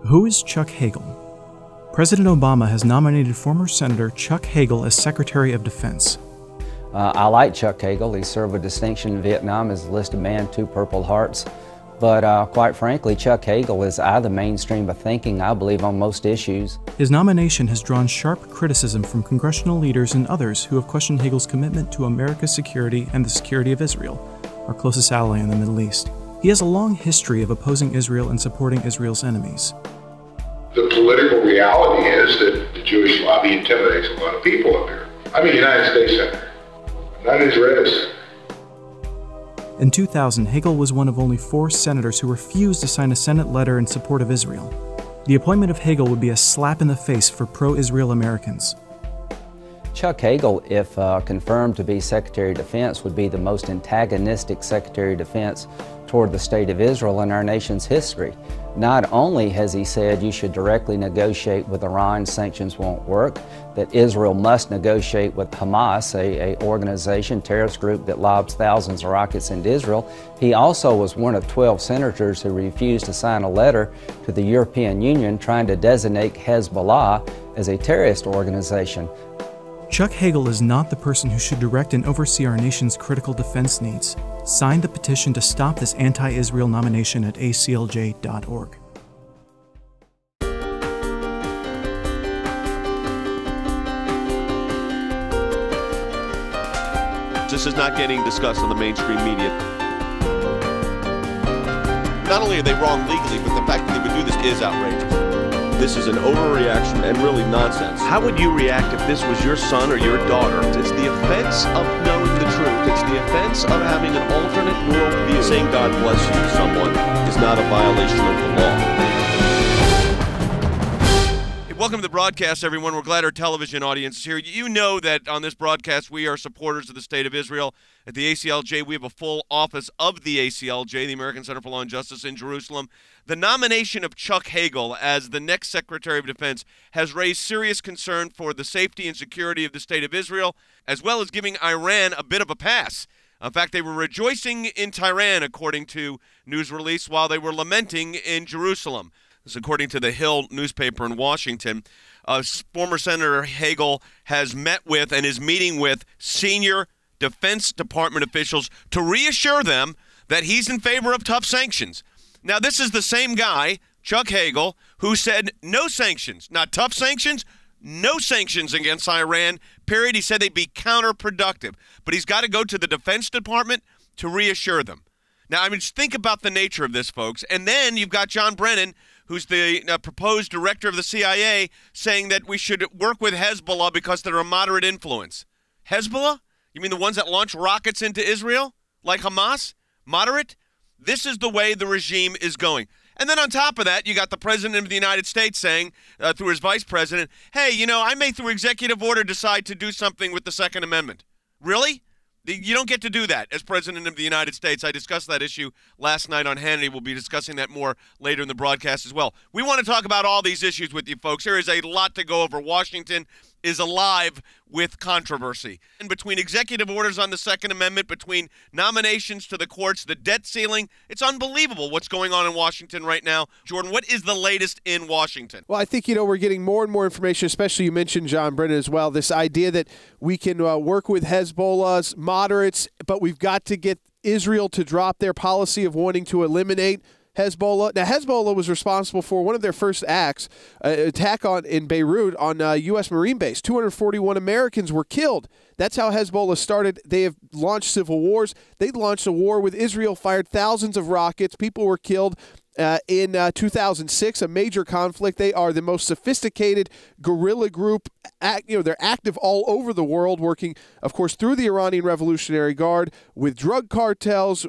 Who is Chuck Hagel? President Obama has nominated former Senator Chuck Hagel as Secretary of Defense. I like Chuck Hagel. He served with distinction in Vietnam as a enlisted man, 2 Purple Hearts. But quite frankly, Chuck Hagel is out of the mainstream of thinking, I believe, on most issues. His nomination has drawn sharp criticism from congressional leaders and others who have questioned Hagel's commitment to America's security and the security of Israel, our closest ally in the Middle East. He has a long history of opposing Israel and supporting Israel's enemies. The political reality is that the Jewish lobby intimidates a lot of people up here. I'm a United States Senator, not an Israeli. In 2000, Hagel was one of only 4 senators who refused to sign a Senate letter in support of Israel. The appointment of Hagel would be a slap in the face for pro-Israel Americans. Chuck Hagel, if confirmed to be Secretary of Defense, would be the most antagonistic Secretary of Defense toward the State of Israel in our nation's history. Not only has he said you should directly negotiate with Iran, sanctions won't work, that Israel must negotiate with Hamas, a organization, terrorist group that lobs thousands of rockets into Israel. He also was one of 12 senators who refused to sign a letter to the European Union trying to designate Hezbollah as a terrorist organization. Chuck Hagel is not the person who should direct and oversee our nation's critical defense needs. Sign the petition to stop this anti-Israel nomination at aclj.org. This is not getting discussed on the mainstream media. Not only are they wrong legally, but the fact that they would do this is outrageous. This is an overreaction and really nonsense. How would you react if this was your son or your daughter? It's the offense of knowing the truth. It's the offense of having an alternate worldview. Saying God bless you to someone is not a violation of the law. Welcome to the broadcast, everyone. We're glad our television audience is here. You know that on this broadcast, we are supporters of the State of Israel. At the ACLJ, we have a full office of the ACLJ, the American Center for Law and Justice in Jerusalem. The nomination of Chuck Hagel as the next Secretary of Defense has raised serious concern for the safety and security of the State of Israel, as well as giving Iran a bit of a pass. In fact, they were rejoicing in Tehran, according to news release, while they were lamenting in Jerusalem. This is according to the Hill newspaper in Washington. Former Senator Hagel has met with and is meeting with senior Defense Department officials to reassure them that he's in favor of tough sanctions. Now, this is the same guy, Chuck Hagel, who said no sanctions, not tough sanctions, no sanctions against Iran, period. He said they'd be counterproductive. But he's got to go to the Defense Department to reassure them. Now, I mean, just think about the nature of this, folks. And then you've got John Brennan, who's the proposed director of the CIA, saying that we should work with Hezbollah because they're a moderate influence. Hezbollah? You mean the ones that launch rockets into Israel? Like Hamas? Moderate? This is the way the regime is going. And then on top of that, you got the President of the United States saying, through his vice president, hey, you know, I may through executive order decide to do something with the Second Amendment. Really? You don't get to do that as President of the United States. I discussed that issue last night on Hannity. We'll be discussing that more later in the broadcast as well. We want to talk about all these issues with you folks. There is a lot to go over. Washington is alive with controversy. And between executive orders on the Second Amendment, between nominations to the courts, the debt ceiling, it's unbelievable what's going on in Washington right now. Jordan, what is the latest in Washington? Well, I think, we're getting more and more information, especially you mentioned John Brennan as well, this idea that we can work with Hezbollah's moderates, but we've got to get Israel to drop their policy of wanting to eliminate Hezbollah. Now, Hezbollah was responsible for one of their first acts, attack in Beirut on a U.S. Marine base. 241 Americans were killed. That's how Hezbollah started. They have launched civil wars. They launched a war with Israel, fired thousands of rockets. People were killed. In 2006, a major conflict. They are the most sophisticated guerrilla group. They're active all over the world, working, of course, through the Iranian Revolutionary Guard, with drug cartels,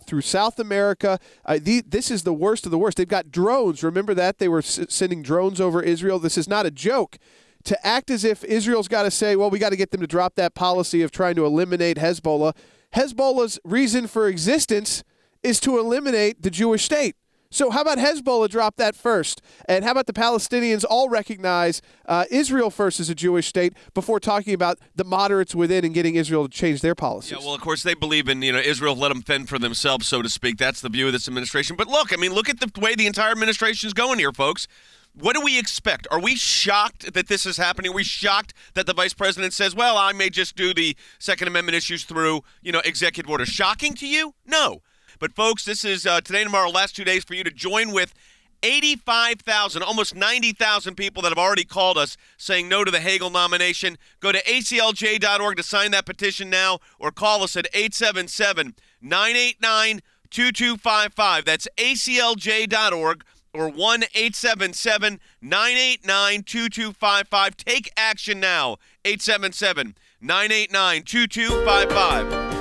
through South America. This is the worst of the worst. They've got drones. Remember that? They were sending drones over Israel. This is not a joke. To act as if Israel's got to say, well, we got to get them to drop that policy of trying to eliminate Hezbollah. Hezbollah's reason for existence is to eliminate the Jewish state. So how about Hezbollah drop that first? And how about the Palestinians all recognize Israel first as a Jewish state before talking about the moderates within and getting Israel to change their policies? Yeah, well, of course, they believe in, Israel, let them fend for themselves, so to speak. That's the view of this administration. But look, look at the way the entire administration is going here, folks. What do we expect? Are we shocked that this is happening? Are we shocked that the vice president says, well, I may just do the Second Amendment issues through, executive order? Shocking to you? No. But, folks, this is today and tomorrow, last 2 days for you to join with 85,000, almost 90,000 people that have already called us saying no to the Hagel nomination. Go to aclj.org to sign that petition now or call us at 877-989-2255. That's aclj.org or 1-877-989-2255. Take action now, 877-989-2255.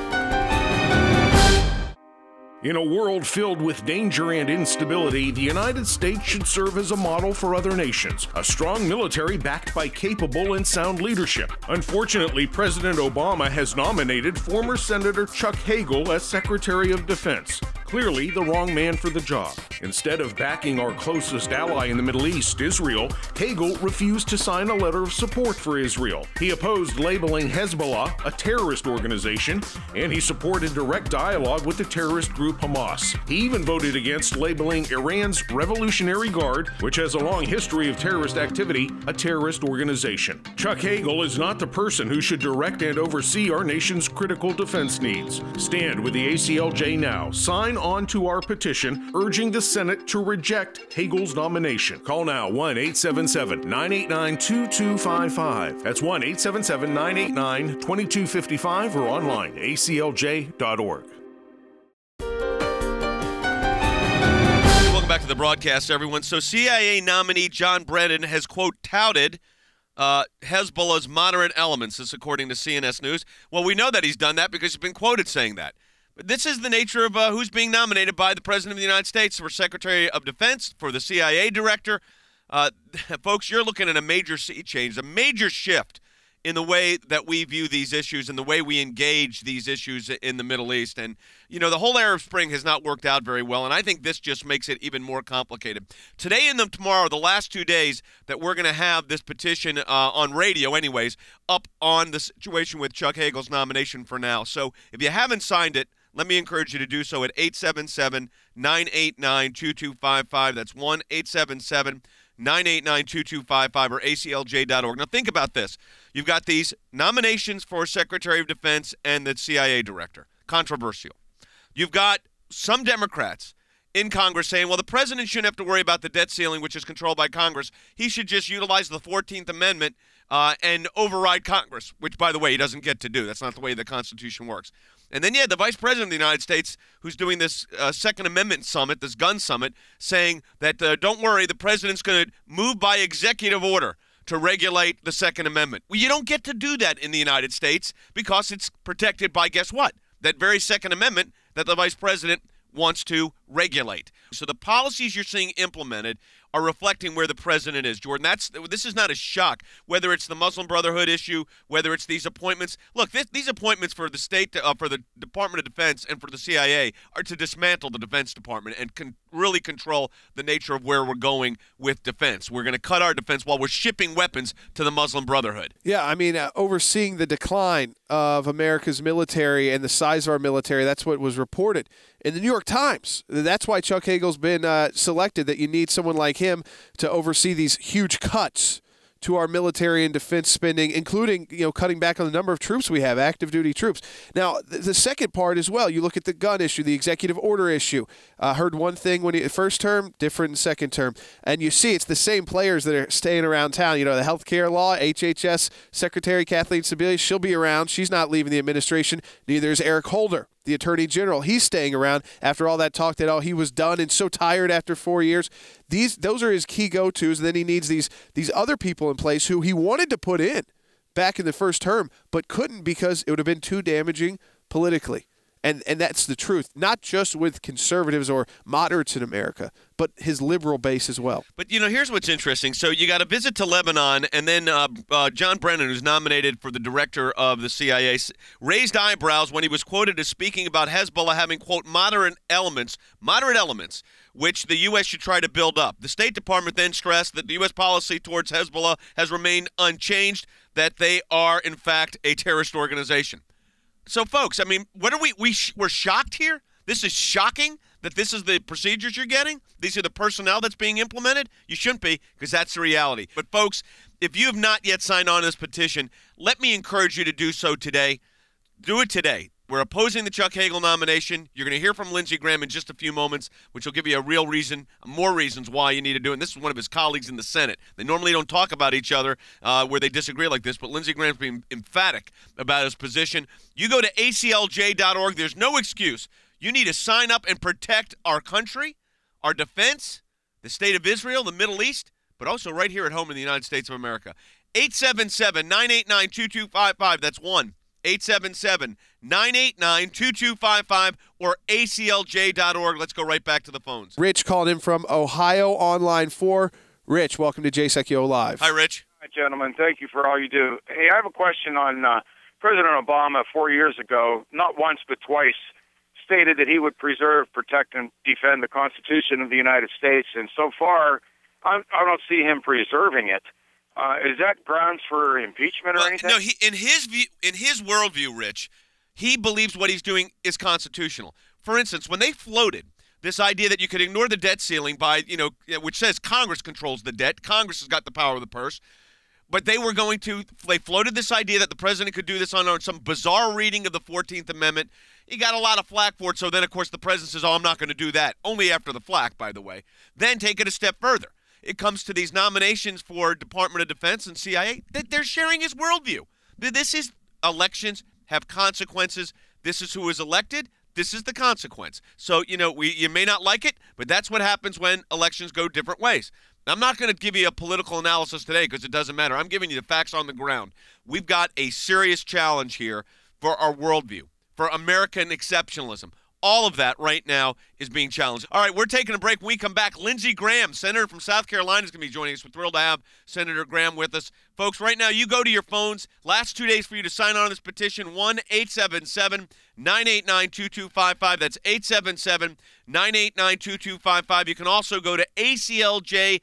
In a world filled with danger and instability, the United States should serve as a model for other nations. A strong military backed by capable and sound leadership. Unfortunately, President Obama has nominated former Senator Chuck Hagel as Secretary of Defense. Clearly the wrong man for the job. Instead of backing our closest ally in the Middle East, Israel, Hagel refused to sign a letter of support for Israel. He opposed labeling Hezbollah a terrorist organization, and he supported direct dialogue with the terrorist group Hamas. He even voted against labeling Iran's Revolutionary Guard, which has a long history of terrorist activity, a terrorist organization. Chuck Hagel is not the person who should direct and oversee our nation's critical defense needs. Stand with the ACLJ now. Sign on to our petition urging the Senate to reject Hagel's nomination. Call now 1-877-989-2255. That's 1-877-989-2255 or online aclj.org. Welcome back to the broadcast, everyone. So CIA nominee John Brennan has, quote, touted Hezbollah's moderate elements, this according to CNS News. Well, we know that he's done that because he's been quoted saying that. But this is the nature of who's being nominated by the President of the United States for Secretary of Defense, for the CIA Director. Folks, you're looking at a major sea change, a major shift in the way that we view these issues and the way we engage these issues in the Middle East. And, the whole Arab Spring has not worked out very well, and I think this just makes it even more complicated. Today and tomorrow, the last 2 days that we're going to have this petition on radio anyways, up on the situation with Chuck Hagel's nomination for now. So if you haven't signed it, let me encourage you to do so at 877-989-2255. That's 1-877-989-2255 or aclj.org. Now think about this. You've got these nominations for Secretary of Defense and the CIA Director. Controversial. You've got some Democrats in Congress saying, well, the president shouldn't have to worry about the debt ceiling, which is controlled by Congress. He should just utilize the 14th Amendment and override Congress, which, by the way, he doesn't get to do. That's not the way the Constitution works. And then, the Vice President of the United States, who's doing this Second Amendment summit, this gun summit, saying that, don't worry, the president's going to move by executive order to regulate the Second Amendment. Well, you don't get to do that in the United States because it's protected by, guess what? That very Second Amendment that the Vice President wants to regulate. So the policies you're seeing implemented are reflecting where the president is, Jordan. This is not a shock, whether it's the Muslim Brotherhood issue, whether it's these appointments. Look, these appointments for the state, for the Department of Defense and for the CIA are to dismantle the Defense Department and really control the nature of where we're going with defense. We're going to cut our defense while we're shipping weapons to the Muslim Brotherhood. Yeah, overseeing the decline of America's military and the size of our military, that's what was reported in the New York Times. That's why Chuck Hagel's been selected, that you need someone like him to oversee these huge cuts to our military and defense spending, including, cutting back on the number of troops we have, active duty troops. Now, the second part as well, you look at the gun issue, the executive order issue. Heard one thing when first term, different in second term. And you see it's the same players that are staying around town. The health care law, HHS Secretary Kathleen Sebelius, she'll be around. She's not leaving the administration. Neither is Eric Holder, the Attorney General. He's staying around after all that talk that he was done and so tired after 4 years. Those are his key go-tos. And then he needs these other people in place who he wanted to put in back in the first term, but couldn't because it would have been too damaging politically. And that's the truth, not just with conservatives or moderates in America, but his liberal base as well. But, here's what's interesting. So you got a visit to Lebanon, and then John Brennan, who's nominated for the director of the CIA, raised eyebrows when he was quoted as speaking about Hezbollah having, quote, moderate elements, which the U.S. should try to build up. The State Department then stressed that the U.S. policy towards Hezbollah has remained unchanged, that they are, in fact, a terrorist organization. So, folks, I mean, what are we're shocked here? This is shocking that this is the procedures you're getting? These are the personnel that's being implemented? You shouldn't be, because that's the reality. But, folks, if you have not yet signed on to this petition, let me encourage you to do so today. Do it today. We're opposing the Chuck Hagel nomination. You're going to hear from Lindsey Graham in just a few moments, which will give you a real reason, more reasons why you need to do it. And this is one of his colleagues in the Senate. They normally don't talk about each other where they disagree like this, but Lindsey Graham's being emphatic about his position. You go to aclj.org. There's no excuse. You need to sign up and protect our country, our defense, the state of Israel, the Middle East, but also right here at home in the United States of America. 877-989-2255. That's 1-877-989-2255 or aclj.org. Let's go right back to the phones. Rich called in from Ohio on line 4. Rich, welcome to Jay Sekulow Live. Hi, Rich. Hi, gentlemen. Thank you for all you do. Hey, I have a question on President Obama 4 years ago, not once but twice, stated that he would preserve, protect, and defend the Constitution of the United States. And so far, I don't see him preserving it. Is that grounds for impeachment or anything? No, in his worldview, Rich, he believes what he's doing is constitutional. For instance, when they floated this idea that you could ignore the debt ceiling by, which says Congress controls the debt, Congress has got the power of the purse, but they floated this idea that the president could do this on some bizarre reading of the 14th Amendment. He got a lot of flack for it, so then, of course, the president says, I'm not going to do that. Only after the flack, by the way. Then take it a step further. It comes to these nominations for Department of Defense and CIA, that they're sharing his worldview. This is elections have consequences. This is who is elected. This is the consequence. So, you may not like it, but that's what happens when elections go different ways. I'm not going to give you a political analysis today because it doesn't matter. I'm giving you the facts on the ground. We've got a serious challenge here for our worldview, for American exceptionalism. All of that right now is being challenged. All right, we're taking a break. When we come back, Lindsey Graham, senator from South Carolina, is going to be joining us. We're thrilled to have Senator Graham with us. Folks, right now, you go to your phones. Last 2 days for you to sign on to this petition, 1-877-989-2255. That's 877-989-2255. You can also go to aclj.org.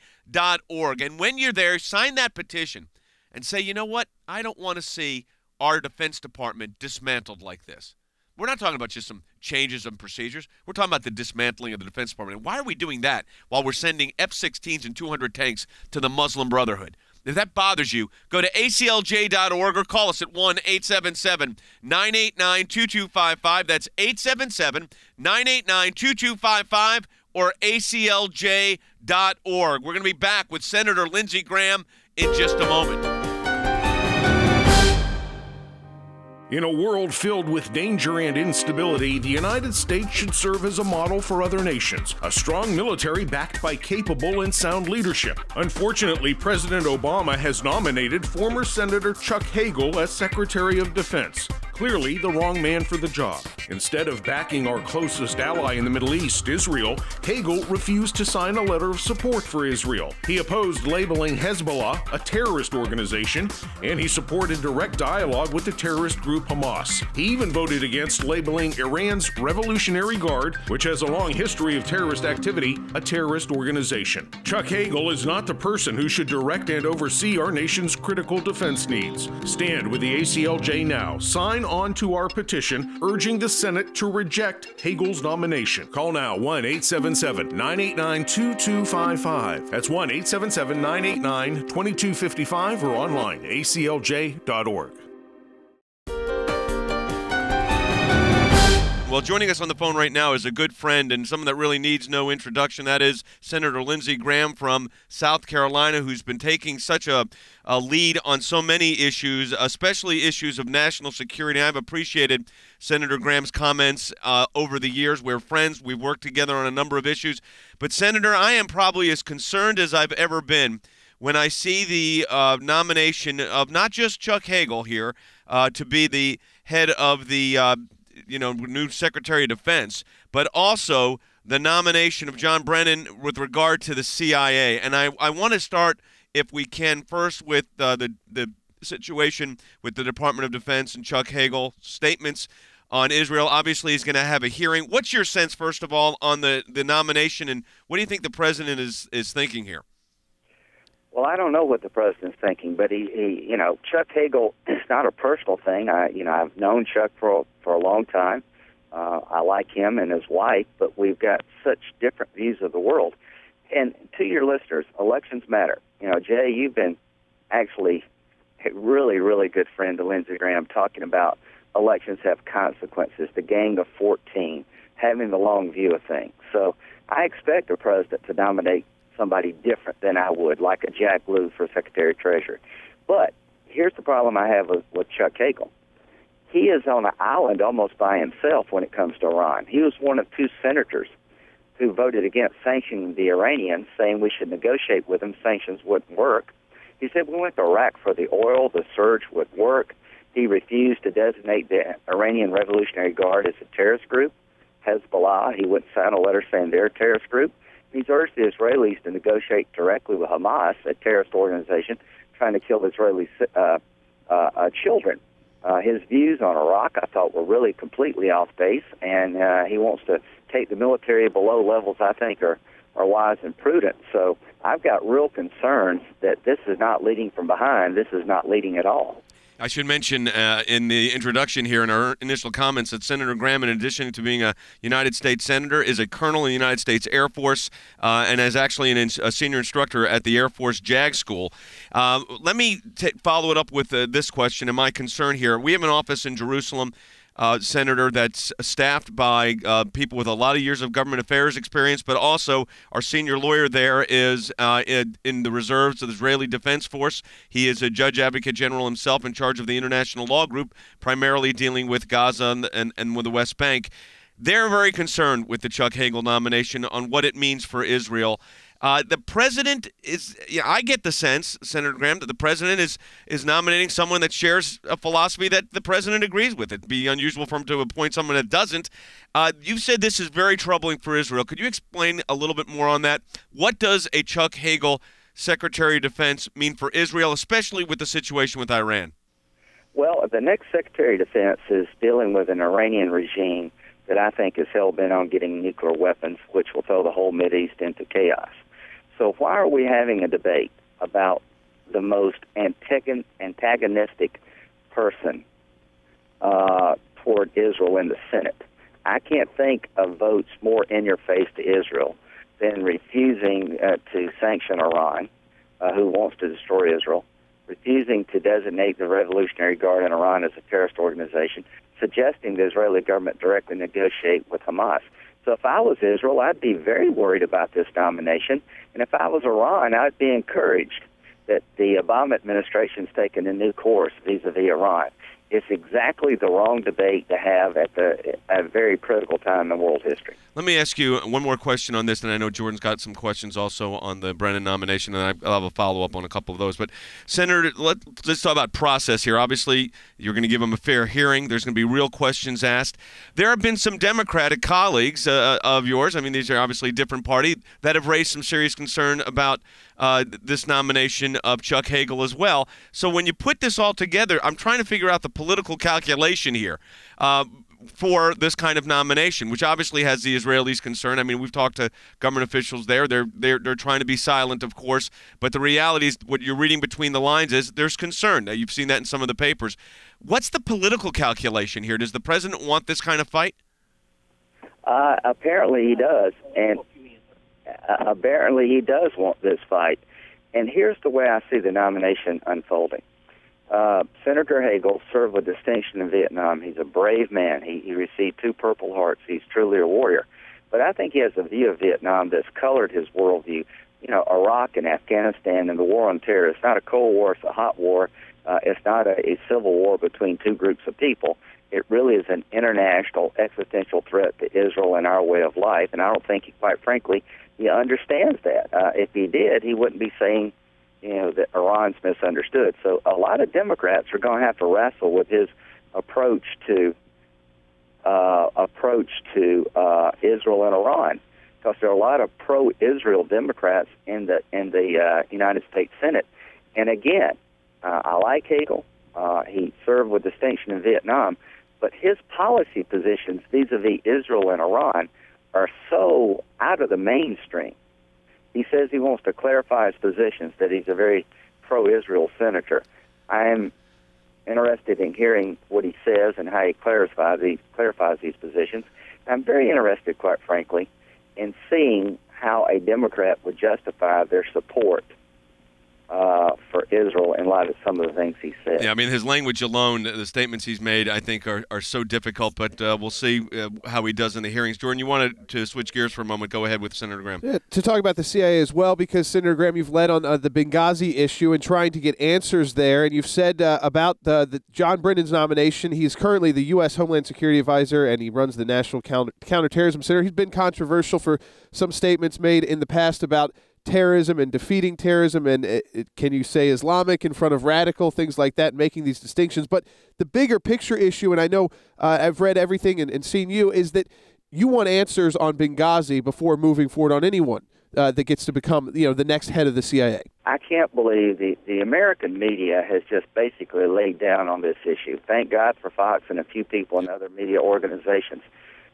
And when you're there, sign that petition and say, you know what? I don't want to see our Defense Department dismantled like this. We're not talking about just some changes in procedures. We're talking about the dismantling of the Defense Department. And why are we doing that while we're sending F-16s and 200 tanks to the Muslim Brotherhood? If that bothers you, go to aclj.org or call us at 1-877-989-2255. That's 877-989-2255 or aclj.org. We're going to be back with Senator Lindsey Graham in just a moment. In a world filled with danger and instability, the United States should serve as a model for other nations. A strong military backed by capable and sound leadership. Unfortunately, President Obama has nominated former Senator Chuck Hagel as Secretary of Defense. Clearly the wrong man for the job. Instead of backing our closest ally in the Middle East, Israel, Hagel refused to sign a letter of support for Israel. He opposed labeling Hezbollah a terrorist organization, and he supported direct dialogue with the terrorist group Hamas. He even voted against labeling Iran's Revolutionary Guard, which has a long history of terrorist activity, a terrorist organization. Chuck Hagel is not the person who should direct and oversee our nation's critical defense needs. Stand with the ACLJ now. Sign on to our petition urging the Senate to reject Hagel's nomination. Call now 1-877-989-2255. That's 1-877-989-2255 or online aclj.org. Well, joining us on the phone right now is a good friend and someone that really needs no introduction. That is Senator Lindsey Graham from South Carolina, who's been taking such a lead on so many issues, especially issues of national security. I've appreciated Senator Graham's comments over the years. We're friends. We've worked together on a number of issues. But, Senator, I am probably as concerned as I've ever been when I see the nomination of not just Chuck Hagel here to be the head of the new Secretary of Defense, but also the nomination of John Brennan with regard to the CIA. And I want to start, if we can, first with the situation with the Department of Defense and Chuck Hagel statements on Israel. Obviously, he's going to have a hearing. What's your sense, first of all, on the nomination, and what do you think the president is thinking here? Well, I don't know what the president's thinking, but he Chuck Hagel, it's not a personal thing. I've known Chuck for a long time. I like him and his wife, but we've got such different views of the world. And to your listeners, elections matter. Jay, you've been actually a really, really good friend to Lindsey Graham, talking about elections have consequences, the gang of 14, having the long view of things. So I expect a president to nominate somebody different than I would, like a Jack Lew for Secretary of Treasury. But here's the problem I have with Chuck Hagel. He is on an island almost by himself when it comes to Iran. He was one of two senators who voted against sanctioning the Iranians, saying we should negotiate with them, sanctions wouldn't work. He said we went to Iraq for the oil, the surge would work. He refused to designate the Iranian Revolutionary Guard as a terrorist group, Hezbollah. He wouldn't sign a letter saying they're a terrorist group. He's urged the Israelis to negotiate directly with Hamas, a terrorist organization trying to kill Israeli children. His views on Iraq, I thought, were really completely off base, and he wants to take the military below levels I think are wise and prudent. So I've got real concerns that this is not leading from behind. This is not leading at all. I should mention in the introduction here, in our initial comments, that Senator Graham, in addition to being a United States Senator, is a colonel in the United States Air Force and is actually a senior instructor at the Air Force JAG School. Let me follow it up with this question and my concern here. We have an office in Jerusalem, Senator, that's staffed by people with a lot of years of government affairs experience, but also our senior lawyer there is in the reserves of the Israeli Defense Force. He is a judge advocate general himself in charge of the International Law Group, primarily dealing with Gaza and with the West Bank. They're very concerned with the Chuck Hagel nomination on what it means for Israel. The president is, I get the sense, Senator Graham, that the president is nominating someone that shares a philosophy that the president agrees with. It'd be unusual for him to appoint someone that doesn't. You've said this is very troubling for Israel. Could you explain a little bit more on that? What does a Chuck Hagel Secretary of Defense mean for Israel, especially with the situation with Iran? Well, the next Secretary of Defense is dealing with an Iranian regime that I think is hell-bent on getting nuclear weapons, which will throw the whole Mideast into chaos. So why are we having a debate about the most antagonistic person toward Israel in the Senate? I can't think of votes more in your face to Israel than refusing to sanction Iran, who wants to destroy Israel, refusing to designate the Revolutionary Guard in Iran as a terrorist organization, suggesting the Israeli government directly negotiate with Hamas. So if I was Israel, I'd be very worried about this nomination. And if I was Iran, I'd be encouraged that the Obama administration's taken a new course vis-a-vis Iran. It's exactly the wrong debate to have at a very critical time in world history. Let me ask you one more question on this, and I know Jordan's got some questions also on the Brennan nomination, and I'll have a follow-up on a couple of those. But, Senator, let's talk about process here. Obviously, you're going to give him a fair hearing. There's going to be real questions asked. There have been some Democratic colleagues of yours, I mean, these are obviously a different party, that have raised some serious concern about this nomination of Chuck Hagel as well. So when you put this all together, I'm trying to figure out the political calculation here for this kind of nomination, which obviously has the Israelis concerned. I mean, we've talked to government officials there. They're trying to be silent, of course, but the reality is what you're reading between the lines is there's concern. Now, you've seen that in some of the papers. What's the political calculation here? Does the president want this kind of fight? Apparently he does, and apparently he does want this fight. And here's the way I see the nomination unfolding. Senator Hagel served with distinction in Vietnam. He's a brave man. He received 2 Purple Hearts. He's truly a warrior. But I think he has a view of Vietnam that's colored his worldview. You know, Iraq and Afghanistan and the war on terror, it's not a Cold War, it's a hot war. It's not a civil war between 2 groups of people. It really is an international existential threat to Israel and our way of life. And I don't think, quite frankly, he understands that. If he did, he wouldn't be saying, that Iran's misunderstood. So a lot of Democrats are going to have to wrestle with his approach to approach to Israel and Iran, because there are a lot of pro-Israel Democrats in the United States Senate. And again, I like Hagel. He served with distinction in Vietnam, but his policy positions vis-a-vis Israel and Iran are so out of the mainstream. He says he wants to clarify his positions, that he's a very pro-Israel senator. I am interested in hearing what he says and how he clarifies these positions. I'm very interested, quite frankly, in seeing how a Democrat would justify their support for Israel in light of some of the things he said. Yeah, I mean, his language alone, the statements he's made, I think are so difficult, but we'll see how he does in the hearings. Jordan, you wanted to switch gears for a moment. Go ahead with Senator Graham. Yeah, to talk about the CIA as well, because, Senator Graham, you've led on the Benghazi issue and trying to get answers there, and you've said about the John Brennan's nomination, he's currently the U.S. Homeland Security Advisor, and he runs the National Counterterrorism Center. He's been controversial for some statements made in the past about terrorism and defeating terrorism, and can you say Islamic in front of radical, things like that, making these distinctions. But the bigger picture issue, and I know I've read everything and seen you, is that you want answers on Benghazi before moving forward on anyone that gets to become the next head of the CIA. I can't believe the American media has just basically laid down on this issue. Thank God for Fox and a few people in other media organizations.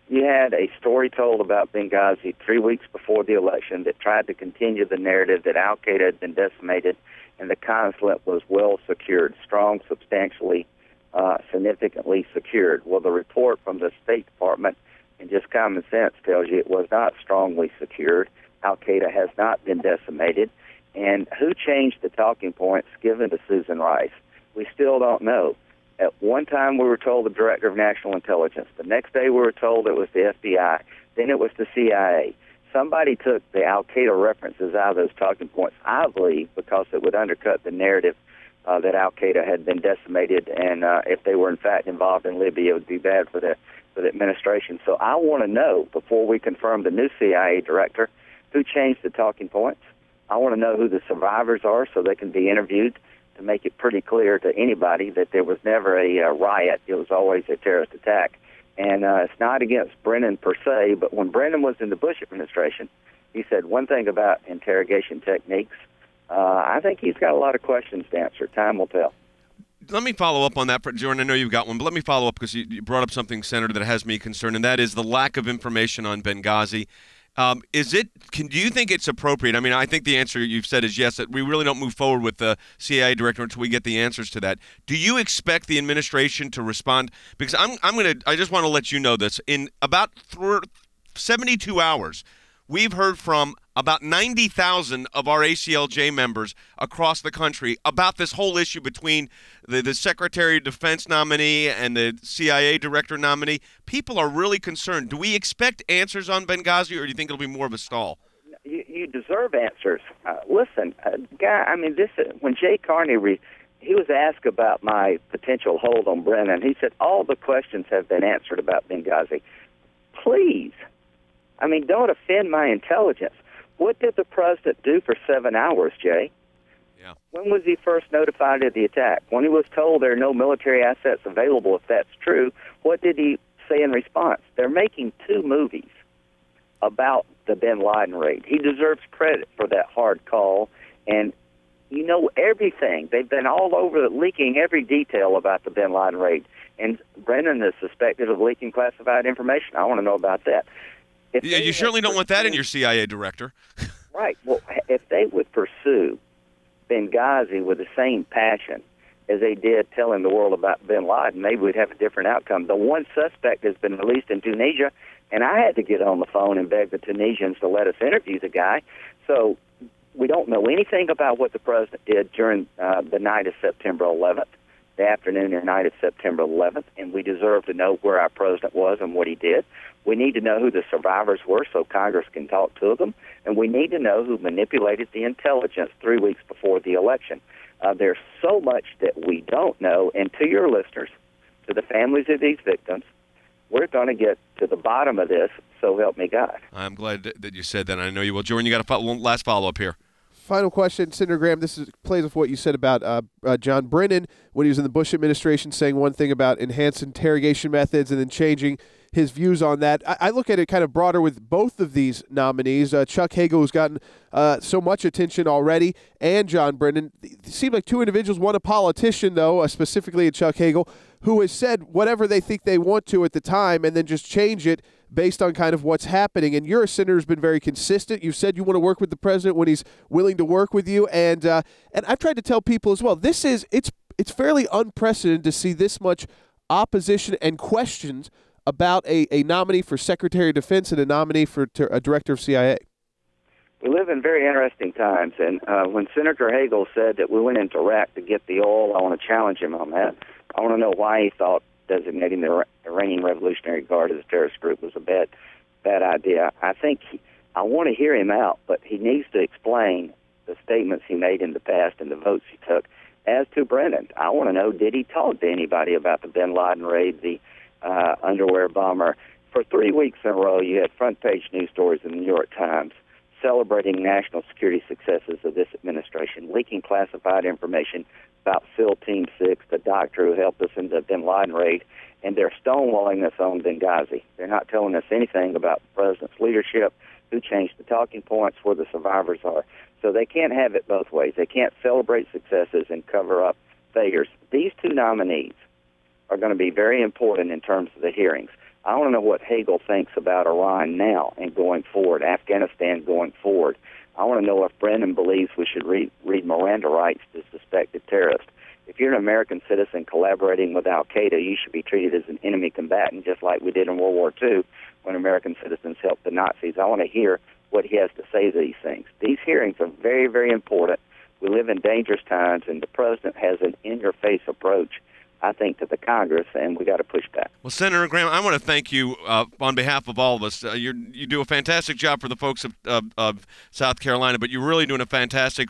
You had a story told about Benghazi 3 weeks before the election that tried to continue the narrative that al-Qaeda had been decimated and the consulate was well secured, strong, substantially, significantly secured. Well, the report from the State Department and just common sense tells you it was not strongly secured. Al-Qaeda has not been decimated. And who changed the talking points given to Susan Rice? We still don't know. At one time, we were told the Director of National Intelligence. The next day, we were told it was the FBI. Then it was the CIA. Somebody took the al-Qaeda references out of those talking points, I believe, because it would undercut the narrative that al-Qaeda had been decimated, and if they were, in fact, involved in Libya, it would be bad for the administration. So I want to know, before we confirm the new CIA director, who changed the talking points. I want to know who the survivors are so they can be interviewed, to make it pretty clear to anybody that there was never a riot. It was always a terrorist attack. And it's not against Brennan per se, but when Brennan was in the Bush administration, he said one thing about interrogation techniques. I think he's got a lot of questions to answer. Time will tell. Let me follow up on that, Jordan. I know you've got one, but let me follow up because you brought up something, Senator, that has me concerned, and that is the lack of information on Benghazi. Do you think it's appropriate? I mean, I think the answer you've said is yes, that we really don't move forward with the CIA director until we get the answers to that. Do you expect the administration to respond? Because I just want to let you know this. In about 72 hours, we've heard from about 90,000 of our ACLJ members across the country about this whole issue between the Secretary of Defense nominee and the CIA director nominee. People are really concerned. Do we expect answers on Benghazi, or do you think it'll be more of a stall? You deserve answers. Listen, guy. I mean, when Jay Carney he was asked about my potential hold on Brennan. He said all the questions have been answered about Benghazi. Please, I mean, don't offend my intelligence. What did the president do for 7 hours, Jay? Yeah. When was he first notified of the attack? When he was told there are no military assets available, if that's true, what did he say in response? They're making 2 movies about the bin Laden raid. He deserves credit for that hard call, and you know everything. They've been all over leaking every detail about the bin Laden raid, and Brennan is suspected of leaking classified information. I want to know about that. Yeah, you certainly don't want that in your CIA director. Right. Well, if they would pursue Benghazi with the same passion as they did telling the world about bin Laden, maybe we'd have a different outcome. The one suspect has been released in Tunisia, and I had to get on the phone and beg the Tunisians to let us interview the guy. So we don't know anything about what the president did during the night of September 11th, the afternoon or night of September 11th, and we deserve to know where our president was and what he did. We need to know who the survivors were so Congress can talk to them, and we need to know who manipulated the intelligence 3 weeks before the election. There's so much that we don't know, and to your listeners, to the families of these victims, we're going to get to the bottom of this, so help me God. I'm glad that you said that. I know you will. Jordan, you got a last follow-up here. Final question, Senator Graham. This plays with what you said about John Brennan when he was in the Bush administration, saying one thing about enhanced interrogation methods and then changing his views on that. I look at it kind of broader with both of these nominees. Chuck Hagel, who's gotten so much attention already, and John Brennan. It seems like two individuals, one a politician, though, specifically Chuck Hagel, who has said whatever they think they want to at the time and then just change it based on kind of what's happening. And you're a senator who's been very consistent. You've said you want to work with the president when he's willing to work with you. And I've tried to tell people as well, it's fairly unprecedented to see this much opposition and questions about a nominee for Secretary of Defense and a nominee for a director of CIA. We live in very interesting times, and when Senator Hagel said that we went into Iraq to get the oil, I want to challenge him on that. I want to know why he thought designating the Iranian Revolutionary Guard as a terrorist group was a bad idea. I want to hear him out, but he needs to explain the statements he made in the past and the votes he took. As to Brennan, I want to know, did he talk to anybody about the bin Laden raid, the underwear bomber? For 3 weeks in a row, you had front-page news stories in the New York Times celebrating national security successes of this administration, leaking classified information about SEAL Team 6, the doctor who helped us in the bin Laden raid, and they're stonewalling us on Benghazi. They're not telling us anything about the president's leadership, who changed the talking points, where the survivors are. So they can't have it both ways. They can't celebrate successes and cover up failures. These two nominees are going to be very important in terms of the hearings. I want to know what Hagel thinks about Iran now and going forward, Afghanistan going forward. I want to know if Brennan believes we should read Miranda rights to suspected terrorists. If you're an American citizen collaborating with al-Qaeda, you should be treated as an enemy combatant, just like we did in World War II when American citizens helped the Nazis. I want to hear what he has to say to these things. These hearings are very, very important. We live in dangerous times, and the president has an in-your-face approach, I think, to the Congress, and we got to push back. Well, Senator Graham, I want to thank you on behalf of all of us. You do a fantastic job for the folks of South Carolina, but you're really doing a fantastic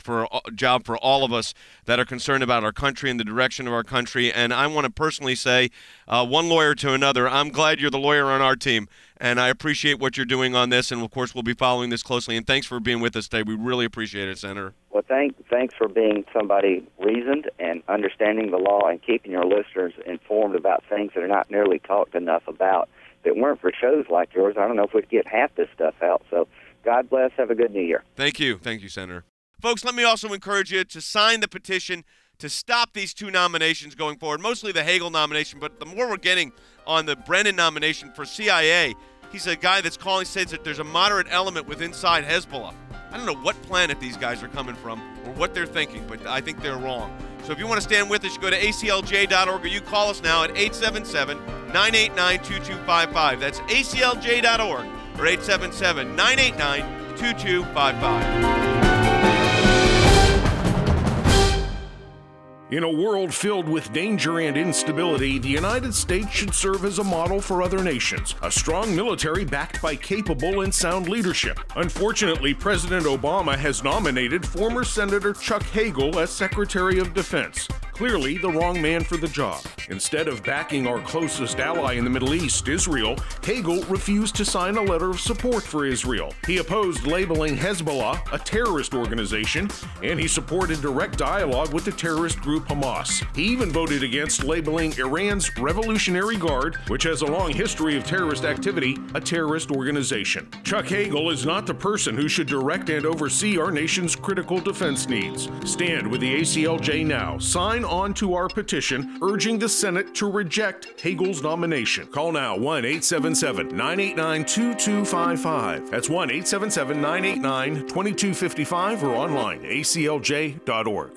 job for all of us that are concerned about our country and the direction of our country. And I want to personally say, one lawyer to another, I'm glad you're the lawyer on our team, and I appreciate what you're doing on this. And of course, we'll be following this closely. And thanks for being with us today. We really appreciate it, Senator. Well, thanks for being somebody reasoned and understanding the law and keeping your listeners informed about things that are not nearly talked enough about. If it weren't for shows like yours, I don't know if we'd get half this stuff out. So God bless. Have a good New Year. Thank you. Thank you, Senator. Folks, let me also encourage you to sign the petition to stop these two nominations going forward, mostly the Hagel nomination, but the more we're getting on the Brennan nomination for CIA, he's a guy that's says that there's a moderate element with inside Hezbollah. I don't know what planet these guys are coming from or what they're thinking, but I think they're wrong. So if you want to stand with us, you go to aclj.org, or you call us now at 877-989-2255. That's aclj.org or 877-989-2255. In a world filled with danger and instability, the United States should serve as a model for other nations. A strong military backed by capable and sound leadership. Unfortunately, President Obama has nominated former Senator Chuck Hagel as Secretary of Defense. Clearly the wrong man for the job. Instead of backing our closest ally in the Middle East, Israel, Hagel refused to sign a letter of support for Israel. He opposed labeling Hezbollah a terrorist organization, and he supported direct dialogue with the terrorist group Hamas. He even voted against labeling Iran's Revolutionary Guard, which has a long history of terrorist activity, a terrorist organization. Chuck Hagel is not the person who should direct and oversee our nation's critical defense needs. Stand with the ACLJ now. Sign on to our petition urging the Senate to reject Hagel's nomination. Call now 1-877-989-2255. That's 1-877-989-2255 or online aclj.org.